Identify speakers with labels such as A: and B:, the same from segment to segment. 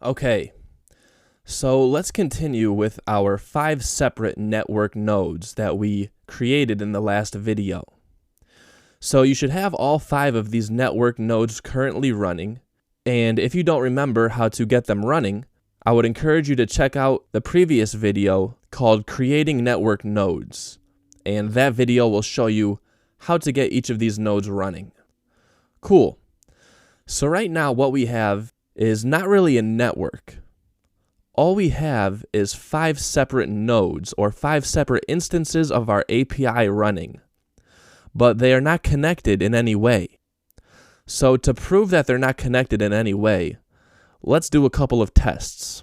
A: Okay, so let's continue with our 5 separate network nodes that we created in the last video. So you should have all 5 of these network nodes currently running, and if you don't remember how to get them running, I would encourage you to check out the previous video called Creating Network Nodes, and that video will show you how to get each of these nodes running. Cool. So right now what we have is not really a network. All we have is 5 separate nodes or 5 separate instances of our API running, but they are not connected in any way. So to prove that they're not connected in any way, let's do a couple of tests.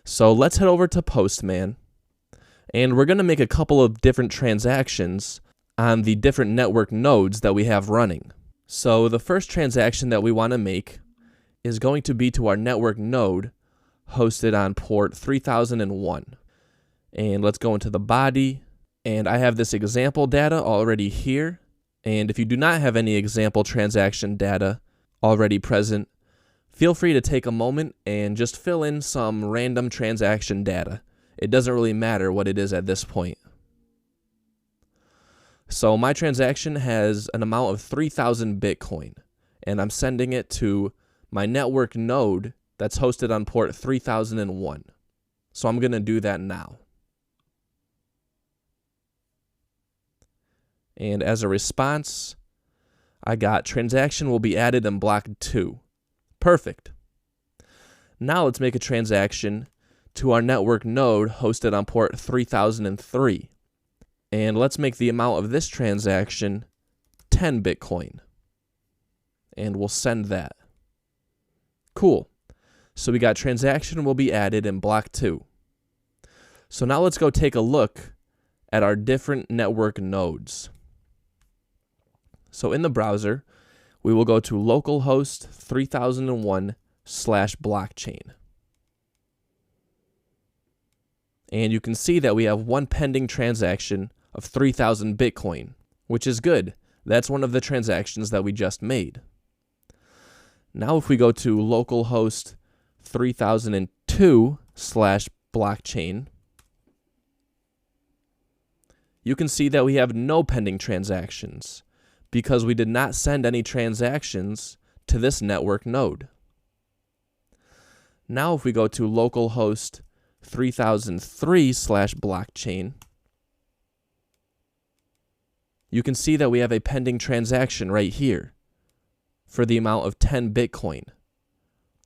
A: So let's head over to Postman, and we're going to make a couple of different transactions on the different network nodes that we have running. So the first transaction that we want to make is going to be to our network node hosted on port 3001. And let's go into the body, and I have this example data already here. And if you do not have any example transaction data already present, feel free to take a moment and just fill in some random transaction data. It doesn't really matter what it is at this point. So my transaction has an amount of 3,000 Bitcoin, and I'm sending it to my network node that's hosted on port 3001. So I'm going to do that now. And as a response, I got transaction will be added in block 2. Perfect. Now let's make a transaction to our network node hosted on port 3003. And let's make the amount of this transaction 10 Bitcoin. And we'll send that. Cool. So we got transaction will be added in block 2. So now let's go take a look at our different network nodes. So in the browser, we will go to localhost 3001/blockchain. And you can see that we have one pending transaction of 3,000 Bitcoin, which is good. That's one of the transactions that we just made. Now if we go to localhost 3002/blockchain, you can see that we have no pending transactions because we did not send any transactions to this network node. Now if we go to localhost 3003/blockchain, you can see that we have a pending transaction right here for the amount of 10 Bitcoin,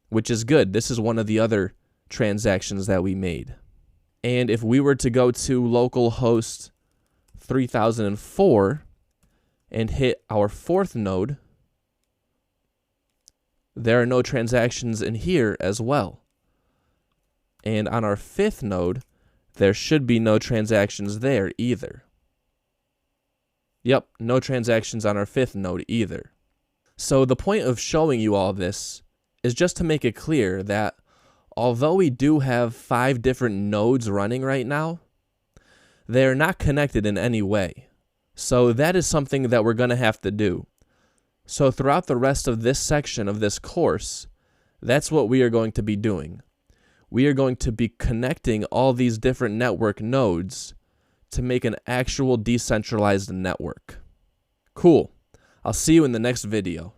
A: which is good. This is one of the other transactions that we made. And if we were to go to localhost 3004 and hit our 4th node, there are no transactions in here as well. And on our 5th node, there should be no transactions there either. Yep, no transactions on our 5th node either. So the point of showing you all this is just to make it clear that although we do have 5 different nodes running right now, they are not connected in any way. So that is something that we're going to have to do. So throughout the rest of this section of this course, that's what we are going to be doing. We are going to be connecting all these different network nodes to make an actual decentralized network. Cool. I'll see you in the next video.